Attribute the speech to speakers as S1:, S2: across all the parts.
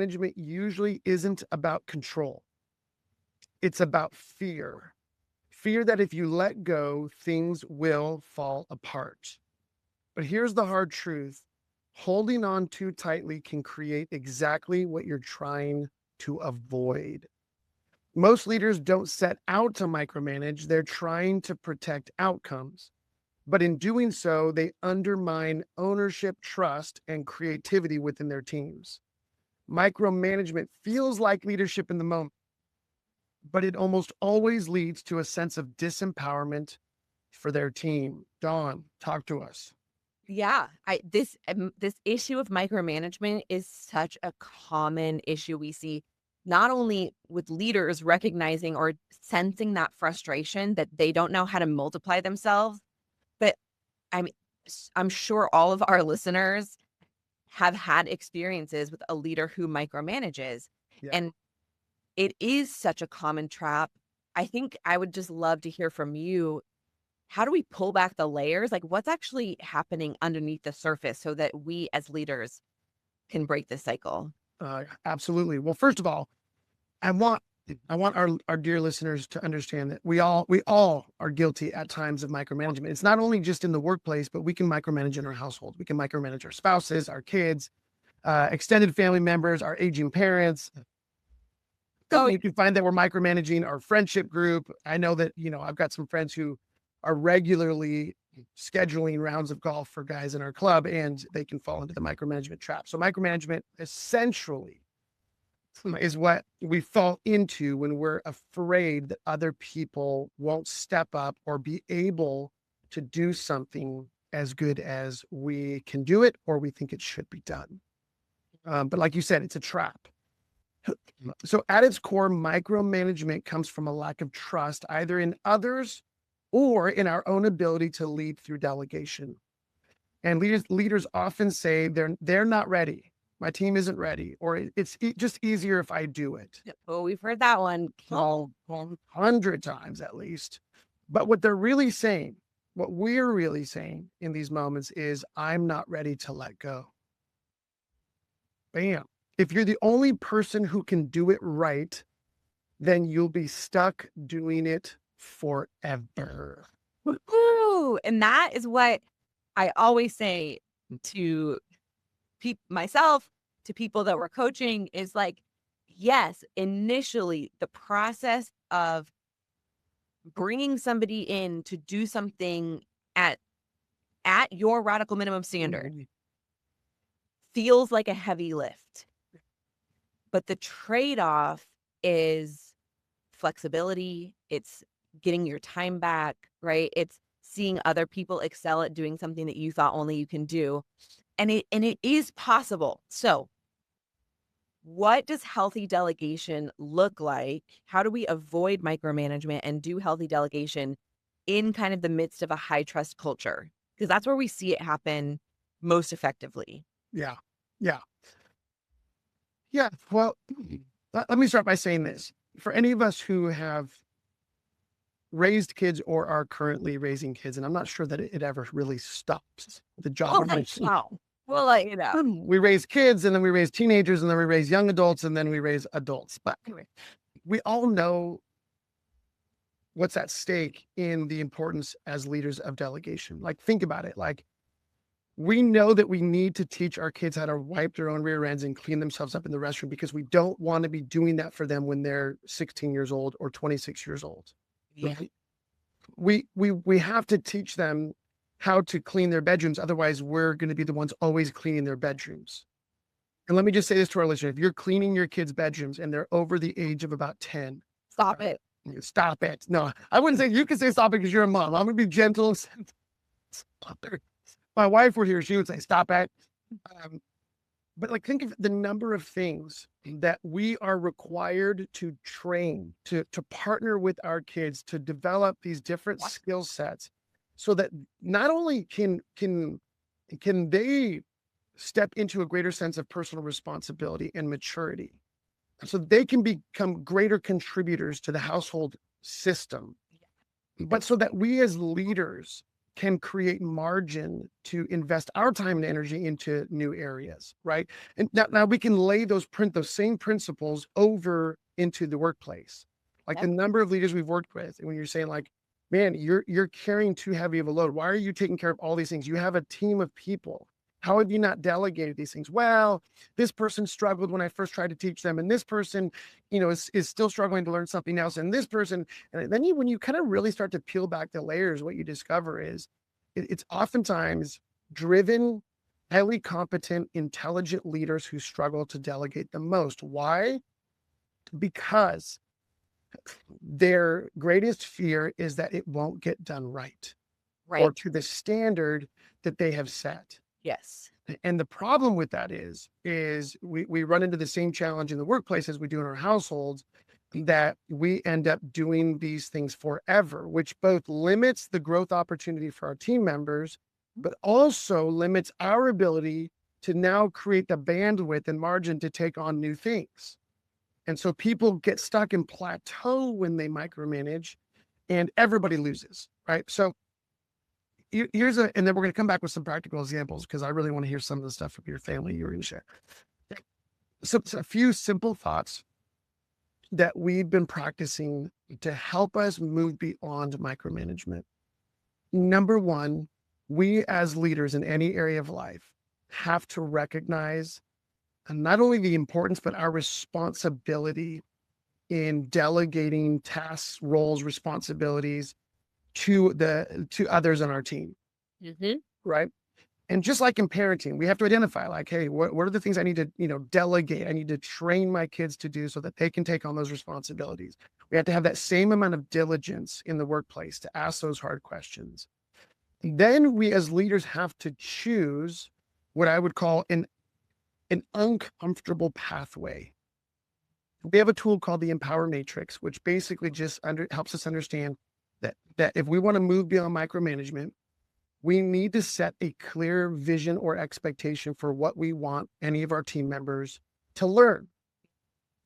S1: micromanagement usually isn't about control. It's about fear. Fear that if you let go, things will fall apart. But here's the hard truth. Holding on too tightly can create exactly what you're trying to avoid. Most leaders don't set out to micromanage. They're trying to protect outcomes. But in doing so, they undermine ownership, trust, and creativity within their teams. Micromanagement feels like leadership in the moment, but it almost always leads to a sense of disempowerment for their team. Dawn, talk to us.
S2: Yeah, this issue of micromanagement is such a common issue we see, not only with leaders recognizing or sensing that frustration that they don't know how to multiply themselves, but I'm I'm sure all of our listeners have had experiences with a leader who micromanages.
S1: Yeah.
S2: And it is such a common trap. I think I would just love to hear from you. How do we pull back the layers? Like, what's actually happening underneath the surface so that we as leaders can break this cycle?
S1: Absolutely. Well, first of all, I want our dear listeners to understand that we all are guilty at times of micromanagement. It's not only just in the workplace, but we can micromanage in our household. We can micromanage our spouses, our kids, extended family members, our aging parents. You can find that we're micromanaging our friendship group. I know that, I've got some friends who are regularly scheduling rounds of golf for guys in our club, and they can fall into the micromanagement trap. So micromanagement essentially is what we fall into when we're afraid that other people won't step up or be able to do something as good as we can do it, or we think it should be done. But like you said, it's a trap. So at its core, micromanagement comes from a lack of trust, either in others or in our own ability to lead through delegation. And leaders often say they're not ready. My team isn't ready, or it's just easier if I do it.
S2: Oh, we've heard that one.
S1: 100 times at least. But what we're really saying in these moments is, I'm not ready to let go. Bam. If you're the only person who can do it right, then you'll be stuck doing it forever.
S2: Woo! And that is what I always say to myself, to people that we're coaching, is like, yes, initially the process of bringing somebody in to do something at your radical minimum standard feels like a heavy lift. But the trade-off is flexibility. It's getting your time back, right? It's seeing other people excel at doing something that you thought only you can do. And it is possible. So what does healthy delegation look like? How do we avoid micromanagement and do healthy delegation in kind of the midst of a high trust culture? Because that's where we see it happen most effectively.
S1: Yeah. Well, let me start by saying this. For any of us who have raised kids or are currently raising kids, and I'm not sure that it ever really stops the job.
S2: We'll let you know.
S1: We raise kids, and then we raise teenagers, and then we raise young adults, and then we raise adults. But anyway, we all know what's at stake in the importance as leaders of delegation. Like, think about it. Like, we know that we need to teach our kids how to wipe their own rear ends and clean themselves up in the restroom, because we don't want to be doing that for them when they're 16 years old or 26 years old.
S2: Yeah.
S1: We have to teach them how to clean their bedrooms. Otherwise, we're going to be the ones always cleaning their bedrooms. And let me just say this to our listeners. If you're cleaning your kids' bedrooms and they're over the age of about 10,
S2: stop it.
S1: Stop it. No, I wouldn't say, you can say stop it because you're a mom. I'm going to be gentle and say, stop it. My wife were here, she would say, stop it. But like, think of the number of things that we are required to train, to partner with our kids, to develop these different skill sets, so that not only can they step into a greater sense of personal responsibility and maturity, so they can become greater contributors to the household system, but so that we as leaders can create margin to invest our time and energy into new areas, right? And now we can print those same principles over into the workplace. Like the number of leaders we've worked with, and when you're saying like, man, you're carrying too heavy of a load. Why are you taking care of all these things? You have a team of people. How have you not delegated these things? Well, this person struggled when I first tried to teach them, and this person, is still struggling to learn something else, and this person, and then when you kind of really start to peel back the layers, what you discover is it's oftentimes driven, highly competent, intelligent leaders who struggle to delegate the most. Why? Because their greatest fear is that it won't get done right. Or to the standard that they have set.
S2: Yes.
S1: And the problem with that is we run into the same challenge in the workplace as we do in our households, that we end up doing these things forever, which both limits the growth opportunity for our team members, but also limits our ability to now create the bandwidth and margin to take on new things. And so people get stuck in plateau when they micromanage, and everybody loses, right? So and then we're going to come back with some practical examples, because I really want to hear some of the stuff from your family you were going to share. So a few simple thoughts that we've been practicing to help us move beyond micromanagement. Number one, we as leaders in any area of life have to recognize not only the importance, but our responsibility in delegating tasks, roles, responsibilities to others on our team. Right. And just like in parenting, we have to identify like, hey, what are the things I need to, delegate? I need to train my kids to do so that they can take on those responsibilities. We have to have that same amount of diligence in the workplace to ask those hard questions. And then we as leaders have to choose what I would call an uncomfortable pathway. We have a tool called the Empower Matrix, which basically just helps us understand that if we want to move beyond micromanagement, we need to set a clear vision or expectation for what we want any of our team members to learn.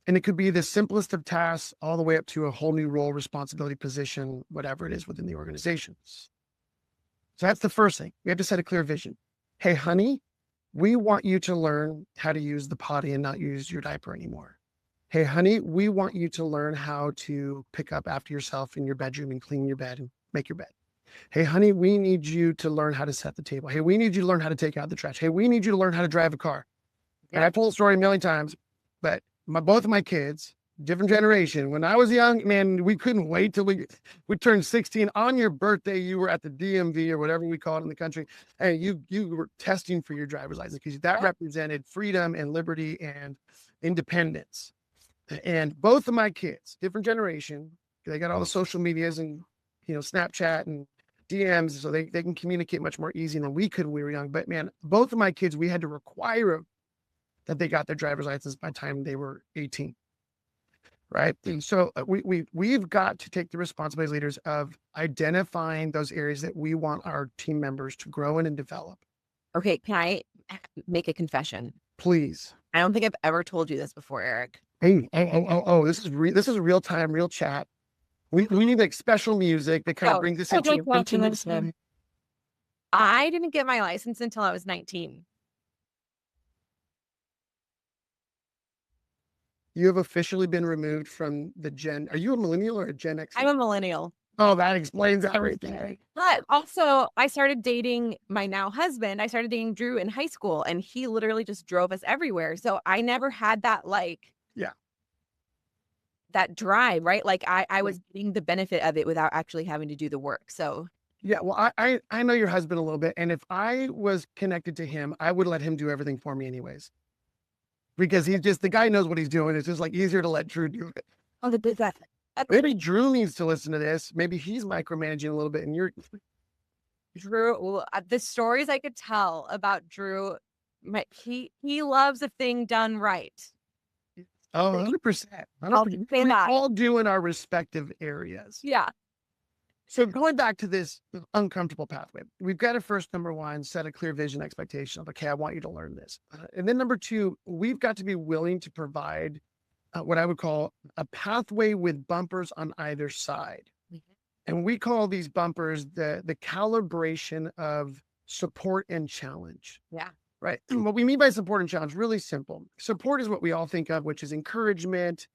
S1: And it could be the simplest of tasks all the way up to a whole new role, responsibility, position, whatever it is within the organization. So that's the first thing. We have to set a clear vision. Hey, honey, we want you to learn how to use the potty and not use your diaper anymore. Hey, honey, we want you to learn how to pick up after yourself in your bedroom and clean your bed and make your bed. Hey, honey, we need you to learn how to set the table. Hey, we need you to learn how to take out the trash. Hey, we need you to learn how to drive a car. And I've told the story a million times, but both of my kids, different generation. When I was young, man, we couldn't wait till we turned 16. On your birthday, you were at the DMV or whatever we call it in the country, and you were testing for your driver's license, because that represented freedom and liberty and independence. And both of my kids, different generation, they got all the social medias and, Snapchat and DMs, so they can communicate much more easy than we could when we were young. But man, both of my kids, we had to require them that they got their driver's license by the time they were 18. Right. And so we've got to take the responsibility as leaders of identifying those areas that we want our team members to grow in and develop.
S2: Okay. Can I make a confession?
S1: Please.
S2: I don't think I've ever told you this before, Eric.
S1: Hey, this is real time, real chat. We need like special music that kind of brings us into.
S2: I didn't get my license until I was 19.
S1: You have officially been removed from the Gen. Are you a millennial or a Gen X?
S2: I'm a millennial.
S1: Oh, that explains everything.
S2: But also, I started dating my now husband. I started dating Drew in high school, and he literally just drove us everywhere. So I never had that that drive, right? Like I was getting the benefit of it without actually having to do the work. So
S1: yeah, well, I know your husband a little bit, and if I was connected to him, I would let him do everything for me anyways. Because the guy knows what he's doing. It's just like easier to let Drew do it.
S2: Oh,
S1: Maybe Drew needs to listen to this. Maybe he's micromanaging a little bit, and you're
S2: Drew. Well, the stories I could tell about Drew, he loves a thing done right.
S1: Oh, 100%.
S2: We
S1: all do in our respective areas.
S2: Yeah.
S1: So going back to this uncomfortable pathway, we've got to first, number one, set a clear vision expectation of, okay, I want you to learn this. And then number two, we've got to be willing to provide what I would call a pathway with bumpers on either side. And we call these bumpers the calibration of support and challenge.
S2: Yeah.
S1: Right. What we mean by support and challenge, really simple. Support is what we all think of, which is encouragement,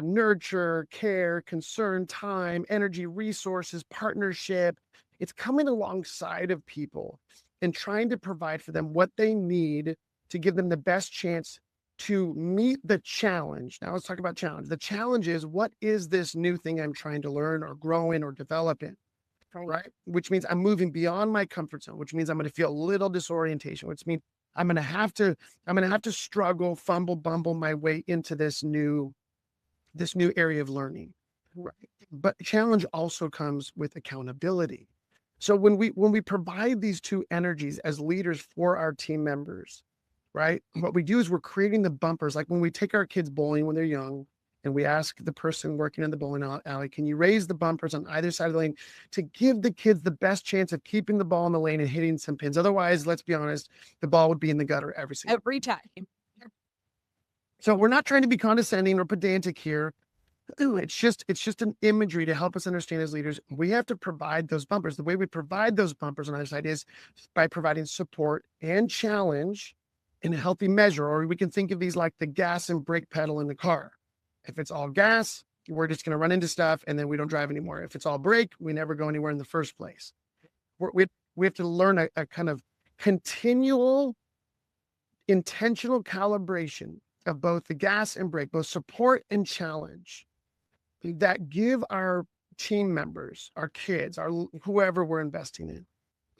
S1: nurture, care, concern, time, energy, resources, partnership. It's coming alongside of people and trying to provide for them what they need to give them the best chance to meet the challenge. Now let's talk about challenge. The challenge is, what is this new thing I'm trying to learn or grow in or develop in? Right. Which means I'm moving beyond my comfort zone, which means I'm going to feel a little disorientation, which means I'm going to have to struggle, fumble, bumble my way into this new area of learning. Right. But challenge also comes with accountability. So when we provide these two energies as leaders for our team members, right, what we do is we're creating the bumpers. Like when we take our kids bowling when they're young, and we ask the person working in the bowling alley, can you raise the bumpers on either side of the lane to give the kids the best chance of keeping the ball in the lane and hitting some pins? Otherwise, let's be honest, the ball would be in the gutter every
S2: time.
S1: So we're not trying to be condescending or pedantic here. It's just an imagery to help us understand as leaders. We have to provide those bumpers. The way we provide those bumpers on either side is by providing support and challenge in a healthy measure, or we can think of these like the gas and brake pedal in the car. If it's all gas, we're just going to run into stuff and then we don't drive anymore. If it's all brake, we never go anywhere in the first place. We have to learn a kind of continual, intentional calibration of both the gas and brake, both support and challenge, that give our team members, our kids, our whoever we're investing in,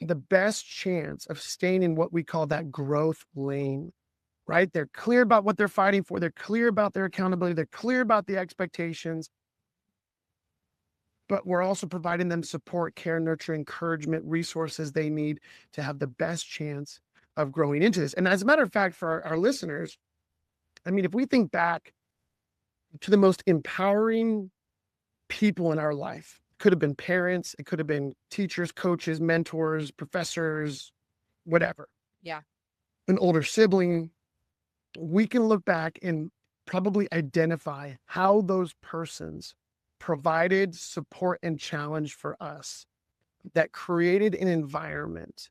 S1: the best chance of staying in what we call that growth lane. Right? They're clear about what they're fighting for. They're clear about their accountability. They're clear about the expectations. But we're also providing them support, care, nurture, encouragement, resources they need to have the best chance of growing into this. And as a matter of fact, for our listeners, I mean, if we think back to the most empowering people in our life, it could have been parents, it could have been teachers, coaches, mentors, professors, whatever.
S2: Yeah.
S1: An older sibling. We can look back and probably identify how those persons provided support and challenge for us that created an environment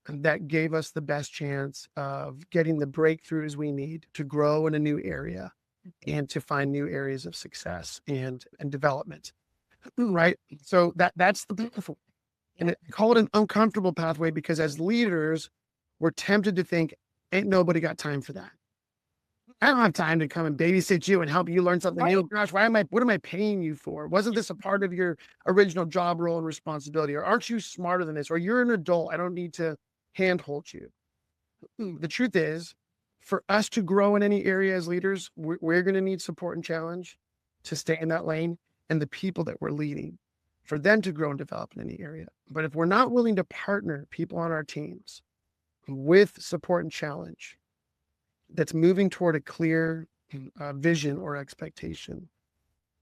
S1: that gave us the best chance of getting the breakthroughs we need to grow in a new area and to find new areas of success and development. Right. So that's the beautiful. And I call it an uncomfortable pathway because as leaders, we're tempted to think, ain't nobody got time for that. I don't have time to come and babysit you and help you learn something new. Gosh, what am I paying you for? Wasn't this a part of your original job role and responsibility? Or aren't you smarter than this? Or you're an adult. I don't need to handhold you. The truth is, for us to grow in any area as leaders, we're going to need support and challenge to stay in that lane, and the people that we're leading for them to grow and develop in any area. But if we're not willing to partner people on our teams with support and challenge, that's moving toward a clear vision or expectation,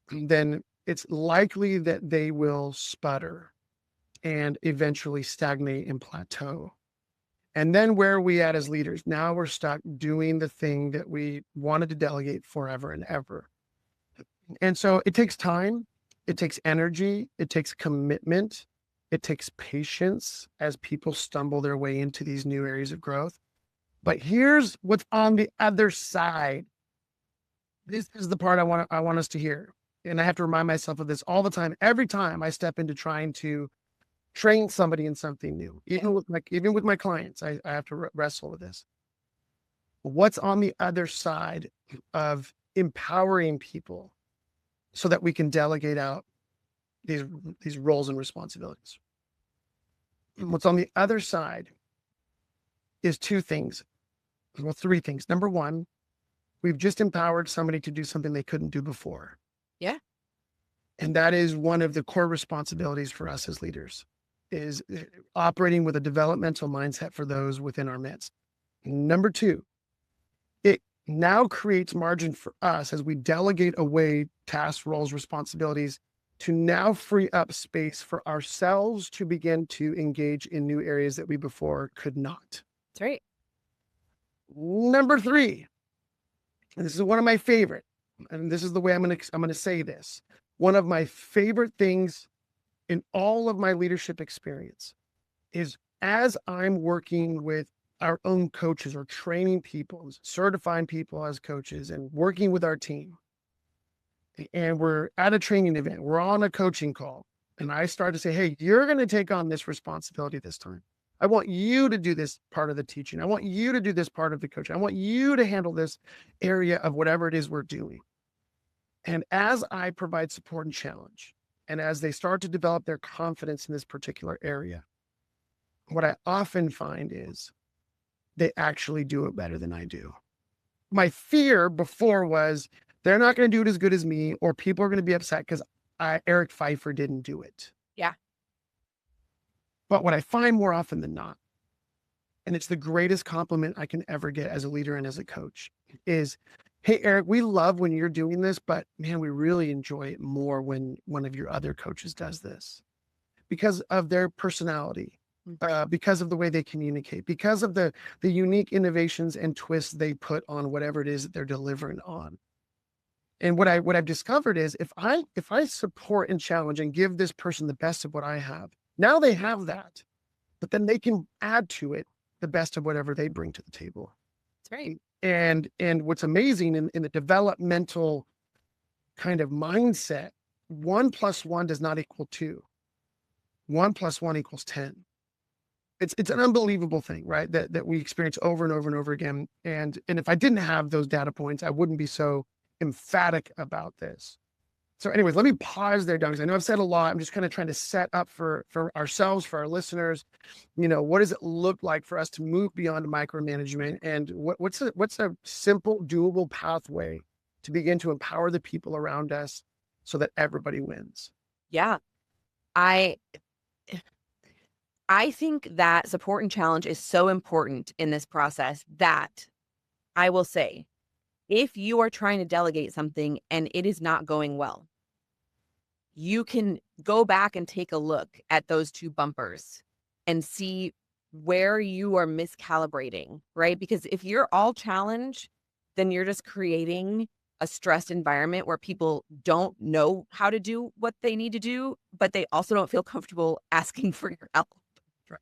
S1: then it's likely that they will sputter and eventually stagnate and plateau. And then where are we at as leaders? Now we're stuck doing the thing that we wanted to delegate forever and ever. And so it takes time, it takes energy, it takes commitment, it takes patience as people stumble their way into these new areas of growth. But here's what's on the other side. This is the part I want us to hear. And I have to remind myself of this all the time. Every time I step into trying to train somebody in something new, even with my clients, I have to wrestle with this. What's on the other side of empowering people so that we can delegate out these roles and responsibilities? What's on the other side is two things. Well, three things. Number one, we've just empowered somebody to do something they couldn't do before.
S2: Yeah.
S1: And that is one of the core responsibilities for us as leaders, is operating with a developmental mindset for those within our midst. Number two, it now creates margin for us as we delegate away tasks, roles, responsibilities to now free up space for ourselves to begin to engage in new areas that we before could not.
S2: That's right.
S1: Number three, and this is one of my favorite, and this is the way I'm going to say this. One of my favorite things in all of my leadership experience is as I'm working with our own coaches or training people, certifying people as coaches and working with our team, and we're at a training event, we're on a coaching call, and I start to say, hey, you're going to take on this responsibility this time. I want you to do this part of the teaching. I want you to do this part of the coaching. I want you to handle this area of whatever it is we're doing. And as I provide support and challenge, and as they start to develop their confidence in this particular area, what I often find is they actually do it better than I do. My fear before was they're not going to do it as good as me, or people are going to be upset because Eric Pfeiffer didn't do it.
S2: Yeah.
S1: But what I find more often than not, and it's the greatest compliment I can ever get as a leader and as a coach, is, hey, Eric, we love when you're doing this, but man, we really enjoy it more when one of your other coaches does this because of their personality, because of the way they communicate, because of the unique innovations and twists they put on whatever it is that they're delivering on. And what I've discovered is if I support and challenge and give this person the best of what I have, now they have that, but then they can add to it the best of whatever they bring to the table.
S2: That's right.
S1: And what's amazing in the developmental kind of mindset, 1 + 1 does not equal 2. 1 + 1 = 10. It's an unbelievable thing, right? That we experience over and over and over again. And if I didn't have those data points, I wouldn't be so emphatic about this. So anyways, let me pause there, Doug. I know I've said a lot. I'm just kind of trying to set up for ourselves, for our listeners, what does it look like for us to move beyond micromanagement, and what's a simple, doable pathway to begin to empower the people around us so that everybody wins?
S2: Yeah. I think that support and challenge is so important in this process that I will say, if you are trying to delegate something and it is not going well, you can go back and take a look at those 2 bumpers and see where you are miscalibrating, right? Because if you're all challenge, then you're just creating a stressed environment where people don't know how to do what they need to do, but they also don't feel comfortable asking for your help.
S1: Right.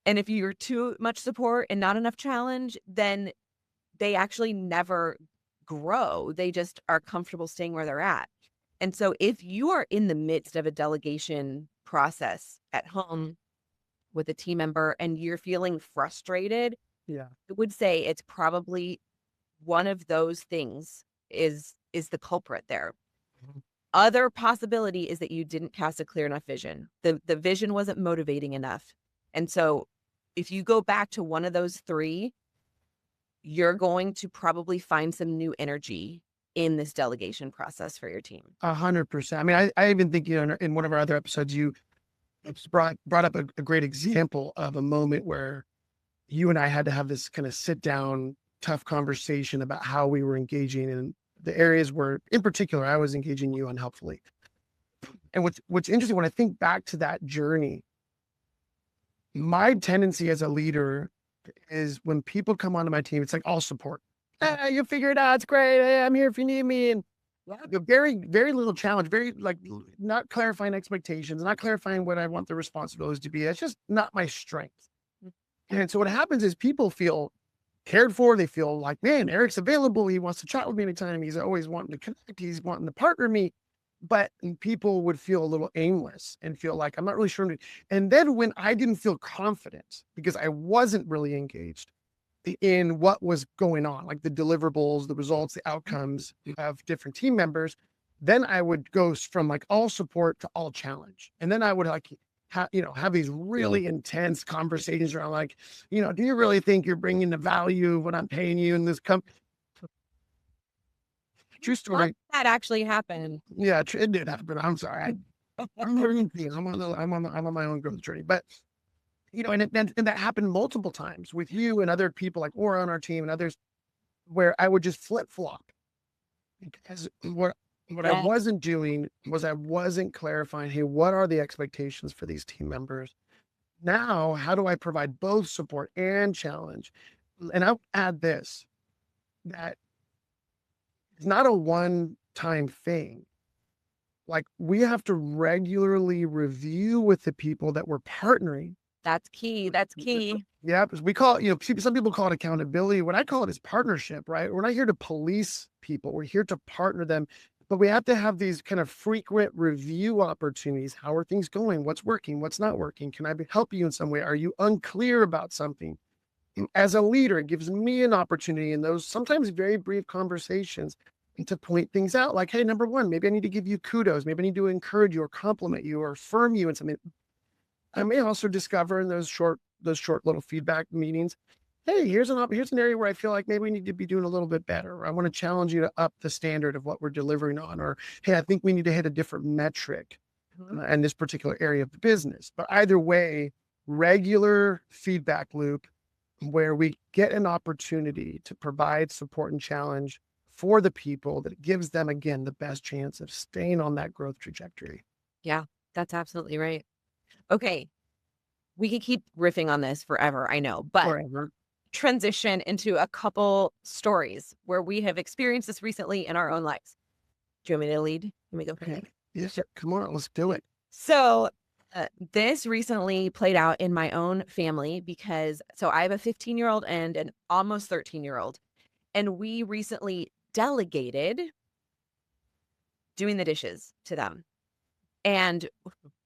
S2: And if you're too much support and not enough challenge, then they actually never grow. They just are comfortable staying where they're at. And so if you are in the midst of a delegation process at home with a team member and you're feeling frustrated,
S1: Yeah,
S2: I would say it's probably one of those things is the culprit there.
S1: Mhm.
S2: Other possibility is that you didn't cast a clear enough vision. The vision wasn't motivating enough. And so if you go back to one of those 3, you're going to probably find some new energy in this delegation process for your team.
S1: 100%. I mean, I even think, in one of our other episodes, you brought up a great example of a moment where you and I had to have this kind of sit down, tough conversation about how we were engaging in the areas where, in particular, I was engaging you unhelpfully. And what's interesting, when I think back to that journey, my tendency as a leader is when people come onto my team, it's like all support. You figure it out. It's great. Hey, I'm here if you need me. And very, very little challenge, very not clarifying expectations, not clarifying what I want the responsibilities to be. That's just not my strength. And so what happens is people feel cared for. They feel like, man, Eric's available. He wants to chat with me anytime. He's always wanting to connect. He's wanting to partner me. But people would feel a little aimless and feel like I'm not really sure. And then when I didn't feel confident because I wasn't really engaged in what was going on, like the deliverables, the results, the outcomes of different team members, then I would go from all support to all challenge. And then I would have these really intense conversations around do you really think you're bringing the value of what I'm paying you in this company? True story.
S2: That actually happened.
S1: Yeah, it did happen. I'm sorry. I'm on my own growth journey, but and that happened multiple times with you and other people like Aura on our team and others, where I would just flip flop because what I wasn't doing was I wasn't clarifying, hey, what are the expectations for these team members? Now, how do I provide both support and challenge? And I'll add this, that it's not a one-time thing. Like we have to regularly review with the people that we're partnering.
S2: That's key. That's key.
S1: Yeah, because we call it, some people call it accountability. What I call it is partnership, right? We're not here to police people. We're here to partner them. But we have to have these kind of frequent review opportunities. How are things going? What's working? What's not working? Can I help you in some way? Are you unclear about something? And as a leader, it gives me an opportunity in those sometimes very brief conversations to point things out like, hey, number one, maybe I need to give you kudos. Maybe I need to encourage you or compliment you or affirm you in something. I may also discover in those short little feedback meetings, hey, here's an area where I feel like maybe we need to be doing a little bit better. Or I want to challenge you to up the standard of what we're delivering on. Or, hey, I think we need to hit a different metric in this particular area of the business. But either way, regular feedback loop where we get an opportunity to provide support and challenge for the people that gives them, again, the best chance of staying on that growth trajectory.
S2: Yeah, that's absolutely right. Okay. We could keep riffing on this forever, I know, but
S1: Forever.
S2: transition into a couple stories where we have experienced this recently in our own lives. Do you want me to lead? Let me go first.
S1: Okay. Yes, sir. Come on, let's do it.
S2: So this recently played out in my own family because I have a 15-year-old and an almost 13-year-old, and we recently delegated doing the dishes to them. And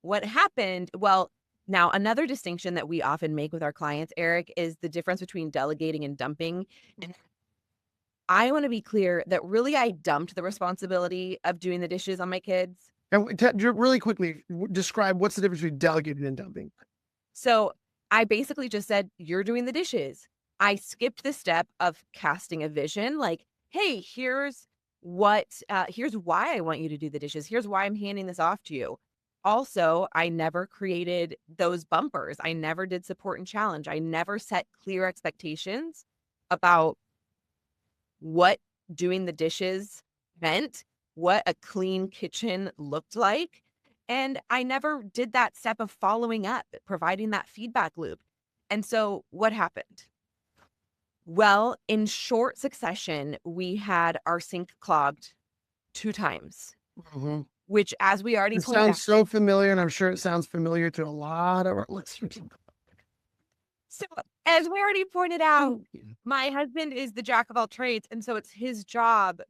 S2: what happened, well, now another distinction that we often make with our clients, Eric, is the difference between delegating and dumping. And I want to be clear that really I dumped the responsibility of doing the dishes on my kids.
S1: And really quickly, describe what's the difference between delegating and dumping.
S2: So I basically just said, you're doing the dishes. I skipped the step of casting a vision, like, hey, here's why I want you to do the dishes. Here's why I'm handing this off to you. Also, I never created those bumpers. I never did support and challenge. I never set clear expectations about what doing the dishes meant, what a clean kitchen looked like. And I never did that step of following up, providing that feedback loop. And so what happened? Well, in short succession, we had our sink clogged 2 times, which, as we already pointed out,
S1: sounds so familiar, and I'm sure it sounds familiar to a lot of our listeners.
S2: So, as we already pointed out, my husband is the jack of all trades, and so it's his job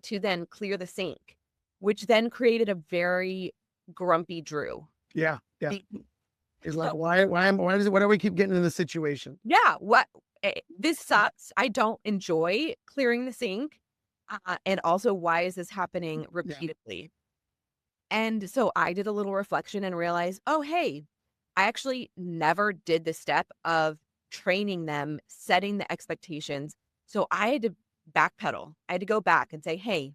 S2: to then clear the sink, which then created a very grumpy Drew.
S1: Yeah. He's like, why do we keep getting in this situation?
S2: Yeah, this sucks. I don't enjoy clearing the sink. And also, why is this happening repeatedly? Yeah. And so I did a little reflection and realized, oh, hey, I actually never did the step of training them, setting the expectations. So I had to backpedal. I had to go back and say, hey,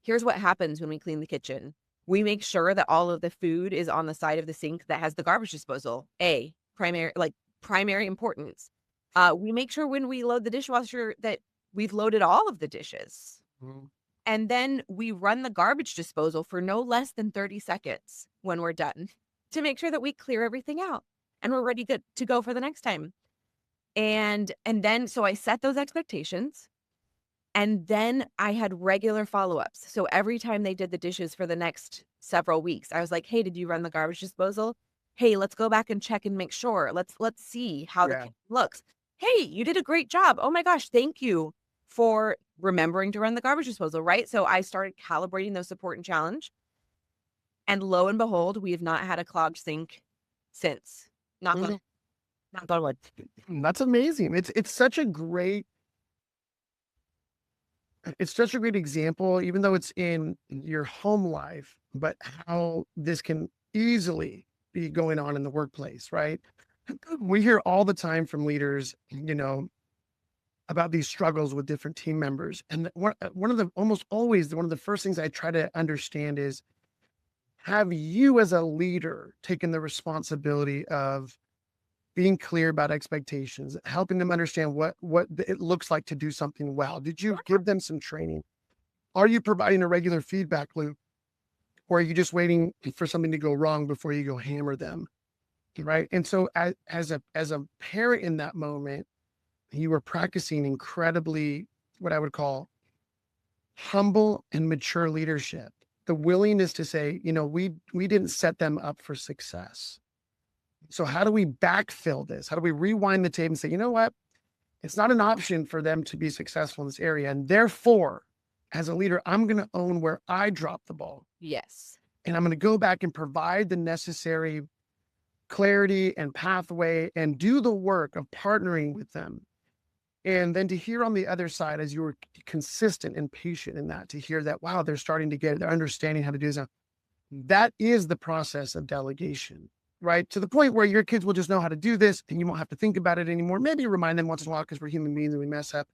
S2: here's what happens when we clean the kitchen. We make sure that all of the food is on the side of the sink that has the garbage disposal. Primary importance. We make sure when we load the dishwasher that we've loaded all of the dishes. And then we run the garbage disposal for no less than 30 seconds when we're done to make sure that we clear everything out and we're ready to go for the next time. And then, so I set those expectations, and then I had regular follow-ups. So every time they did the dishes for the next several weeks, I was like, hey, did you run the garbage disposal? Hey, let's go back and check and make sure. Let's see how the kitchen looks. Hey, you did a great job. Oh my gosh, thank you for remembering to run the garbage disposal, right? So I started calibrating those support and challenge. And lo and behold, we have not had a clogged sink since. Knock on wood.
S1: That's amazing. It's such a great example, even though it's in your home life, but how this can easily be going on in the workplace, right? We hear all the time from leaders, about these struggles with different team members. And one of the first things I try to understand is, have you as a leader taken the responsibility of being clear about expectations, helping them understand what it looks like to do something well? Did you give them some training? Are you providing a regular feedback loop? Or are you just waiting for something to go wrong before you go hammer them? Right. And so as a parent in that moment, you were practicing incredibly, what I would call, humble and mature leadership. the willingness to say, we didn't set them up for success. So how do we backfill this? How do we rewind the tape and say, you know what? It's not an option for them to be successful in this area. And therefore, as a leader, I'm going to own where I dropped the ball.
S2: Yes.
S1: And I'm going to go back and provide the necessary clarity and pathway and do the work of partnering with them. And then to hear on the other side, as you were consistent and patient in that, to hear that, wow, they're starting to get it, they're understanding how to do this. That is the process of delegation, right? To the point where your kids will just know how to do this and you won't have to think about it anymore. Maybe remind them once in a while because we're human beings and we mess up.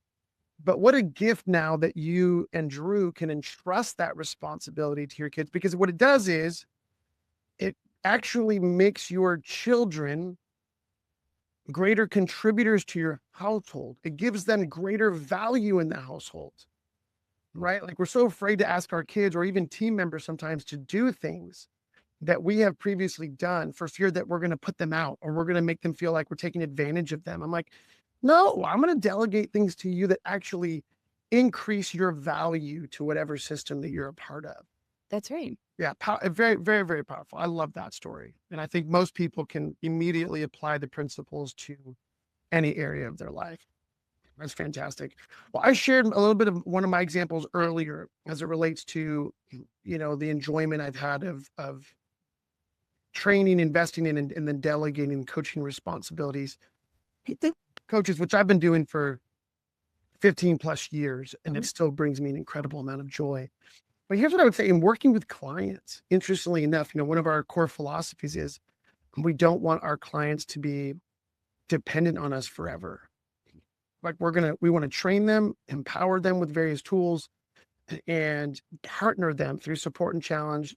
S1: But what a gift now that you and Drew can entrust that responsibility to your kids, because what it does is it actually makes your children greater contributors to your household. It gives them greater value in the household, right? Like we're so afraid to ask our kids or even team members sometimes to do things that we have previously done for fear that we're going to put them out or we're going to make them feel like we're taking advantage of them. I'm like, no, I'm going to delegate things to you that actually increase your value to whatever system that you're a part of.
S2: That's right.
S1: Yeah, very, very, very powerful. I love that story. And I think most people can immediately apply the principles to any area of their life. That's fantastic. Well, I shared a little bit of one of my examples earlier as it relates to, the enjoyment I've had of training, investing in, and then delegating coaching responsibilities. Coaches, which I've been doing for 15 plus years, and it still brings me an incredible amount of joy. But here's what I would say in working with clients. Interestingly enough, one of our core philosophies is we don't want our clients to be dependent on us forever. Like we want to train them, empower them with various tools, and partner them through support and challenge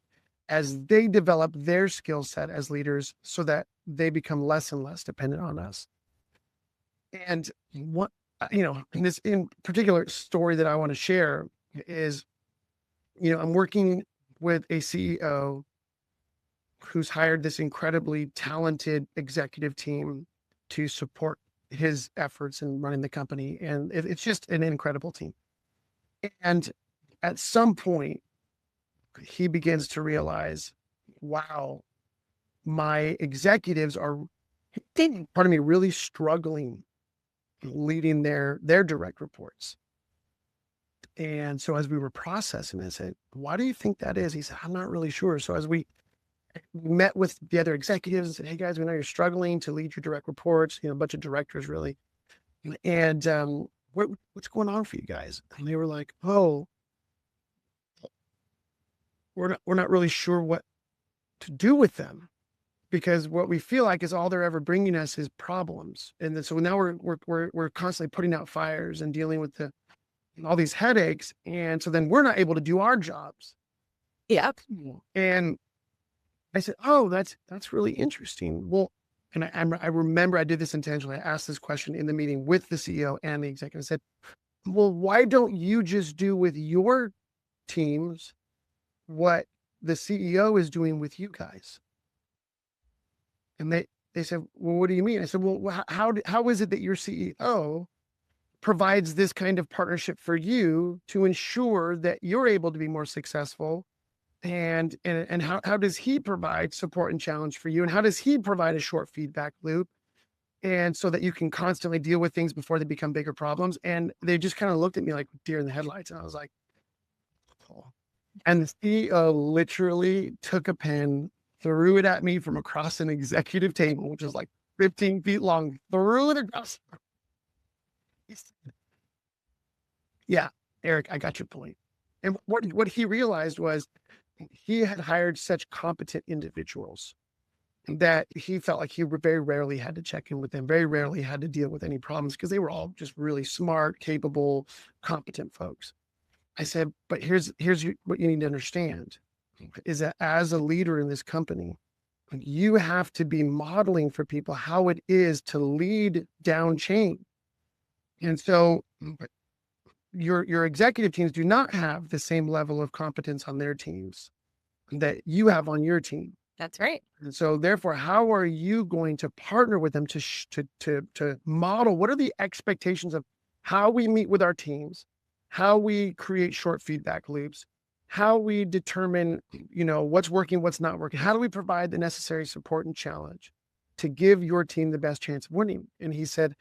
S1: as they develop their skill set as leaders so that they become less and less dependent on us. And what, in particular story that I want to share is, I'm working with a CEO who's hired this incredibly talented executive team to support his efforts in running the company. And it's just an incredible team. And at some point, he begins to realize, wow, my executives are, really struggling leading their direct reports. And so as we were processing this, I said, why do you think that is? He said, I'm not really sure. So as we met with the other executives and said, hey guys, we know you're struggling to lead your direct reports, a bunch of directors really. And what's going on for you guys? And they were like, oh, we're not really sure what to do with them, because what we feel like is all they're ever bringing us is problems. And then, so now we're constantly putting out fires and dealing with all these headaches. And so then we're not able to do our jobs.
S2: Yep.
S1: And I said, oh, that's really interesting. Well, and I remember I did this intentionally. I asked this question in the meeting with the CEO and the executive. I said, well, why don't you just do with your teams what the CEO is doing with you guys? And they said, well, what do you mean? I said, well, how is it that your CEO provides this kind of partnership for you to ensure that you're able to be more successful? And how does he provide support and challenge for you? And how does he provide a short feedback loop? And so that you can constantly deal with things before they become bigger problems. And they just kind of looked at me like deer in the headlights. And I was like, oh. And the CEO literally took a pen, threw it at me from across an executive table, which is like 15 feet long, threw it across. He said, yeah, Eric, I got your point. And what he realized was he had hired such competent individuals that he felt like he very rarely had to check in with them, very rarely had to deal with any problems because they were all just really smart, capable, competent folks. I said, but here's what you need to understand is that as a leader in this company, you have to be modeling for people how it is to lead down chain. And so your executive teams do not have the same level of competence on their teams that you have on your team.
S2: That's right.
S1: And so therefore, how are you going to partner with them to model? What are the expectations of how we meet with our teams, how we create short feedback loops, how we determine, what's working, what's not working. How do we provide the necessary support and challenge to give your team the best chance of winning? And he said,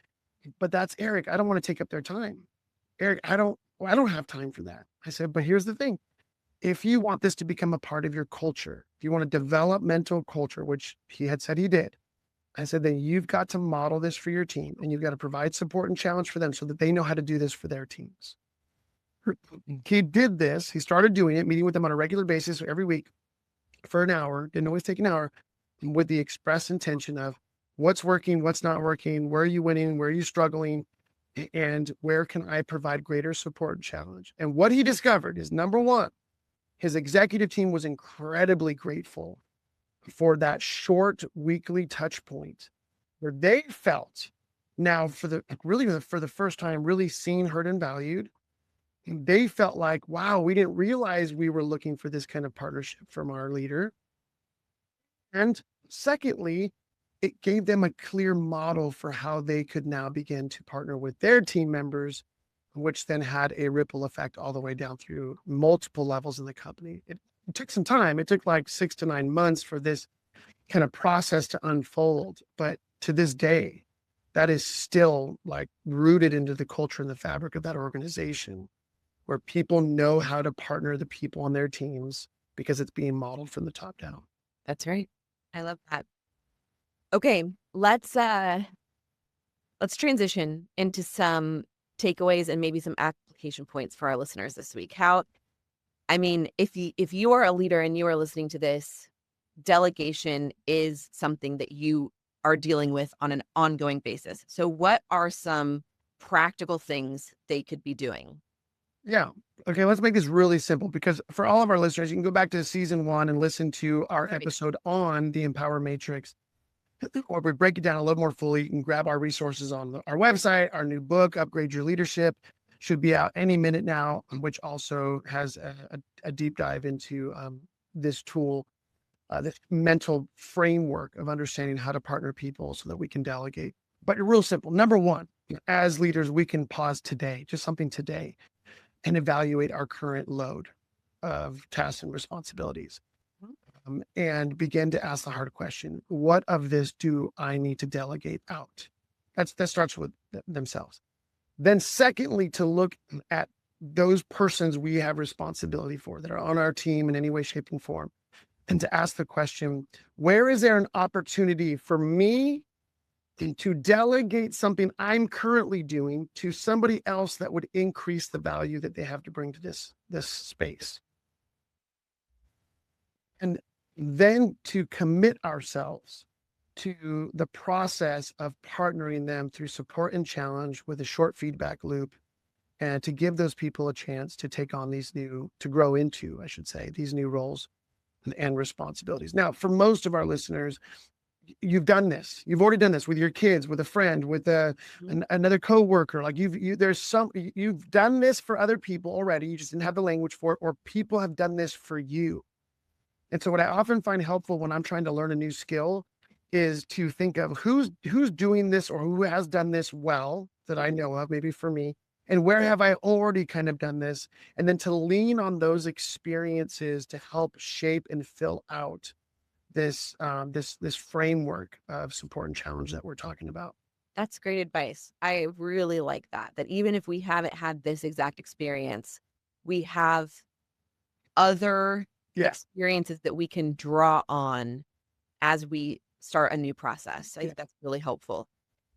S1: but that's Eric. I don't want to take up their time. Eric, I don't have time for that. I said, but here's the thing. If you want this to become a part of your culture, if you want a developmental culture, which he had said he did, I said, then you've got to model this for your team and you've got to provide support and challenge for them so that they know how to do this for their teams. He did this. He started doing it, meeting with them on a regular basis every week for an hour. Didn't always take an hour, with the express intention of what's working, what's not working, where are you winning, where are you struggling, and where can I provide greater support and challenge? And what he discovered is, number one, his executive team was incredibly grateful for that short weekly touch point where they felt now for the first time, really seen, heard, and valued. They felt like, wow, we didn't realize we were looking for this kind of partnership from our leader. And secondly, it gave them a clear model for how they could now begin to partner with their team members, which then had a ripple effect all the way down through multiple levels in the company. It took some time. It took like 6 to 9 months for this kind of process to unfold. But to this day, that is still like rooted into the culture and the fabric of that organization, where people know how to partner the people on their teams because it's being modeled from the top down.
S2: That's right. I love that. Okay, let's transition into some takeaways and maybe some application points for our listeners this week. If you are a leader and you are listening to this, delegation is something that you are dealing with on an ongoing basis. So what are some practical things they could be doing?
S1: Yeah. Okay, let's make this really simple, because for all of our listeners, you can go back to season 1 and listen to our episode on the Empower Matrix, or we break it down a little more fully. You can grab our resources on our website. Our new book, Upgrade Your Leadership, should be out any minute now, which also has a deep dive into this tool, this mental framework of understanding how to partner people so that we can delegate. But real simple. Number one, as leaders, we can pause today, just something today, and evaluate our current load of tasks and responsibilities. And begin to ask the hard question: what of this do I need to delegate out? That starts with themselves. Then secondly, to look at those persons we have responsibility for that are on our team in any way, shape, and form, and to ask the question, where is there an opportunity for me to delegate something I'm currently doing to somebody else that would increase the value that they have to bring to this space? And then to commit ourselves to the process of partnering them through support and challenge with a short feedback loop, and to give those people a chance to take on to grow into, I should say, these new roles and responsibilities. Now, for most of our listeners, you've done this. You've already done this with your kids, with a friend, with another coworker. Like you've done this for other people already. You just didn't have the language for it, or people have done this for you. And so what I often find helpful when I'm trying to learn a new skill is to think of who's doing this or who has done this well that I know of, maybe for me, and where have I already kind of done this, and then to lean on those experiences to help shape and fill out this framework of support and challenge that we're talking about.
S2: That's great advice. I really like that even if we haven't had this exact experience, we have other experiences that we can draw on as we start a new process. I think that's really helpful.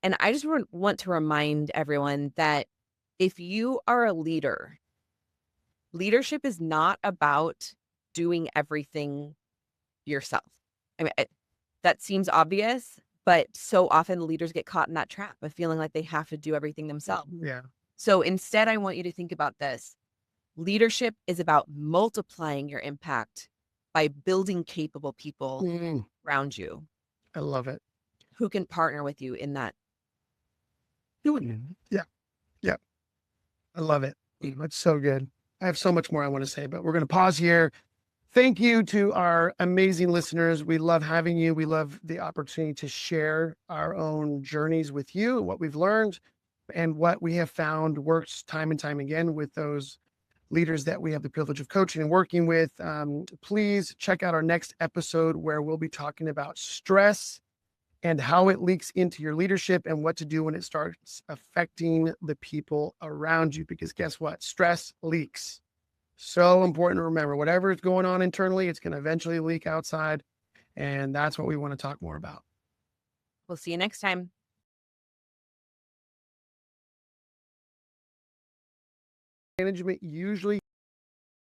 S2: And I just want to remind everyone that if you are a leader, leadership is not about doing everything yourself. I mean, that seems obvious, but so often leaders get caught in that trap of feeling like they have to do everything themselves.
S1: Yeah.
S2: So instead, I want you to think about this. Leadership is about multiplying your impact by building capable people around you.
S1: I love it.
S2: Who can partner with you in that.
S1: Yeah. Yeah. I love it. That's so good. I have so much more I want to say, but we're going to pause here. Thank you to our amazing listeners. We love having you. We love the opportunity to share our own journeys with you, what we've learned, and what we have found works time and time again with those leaders that we have the privilege of coaching and working with. Please check out our next episode where we'll be talking about stress and how it leaks into your leadership and what to do when it starts affecting the people around you. Because guess what? Stress leaks. So important to remember, whatever is going on internally, it's going to eventually leak outside. And that's what we want to talk more about.
S2: We'll see you next time.
S1: Management usually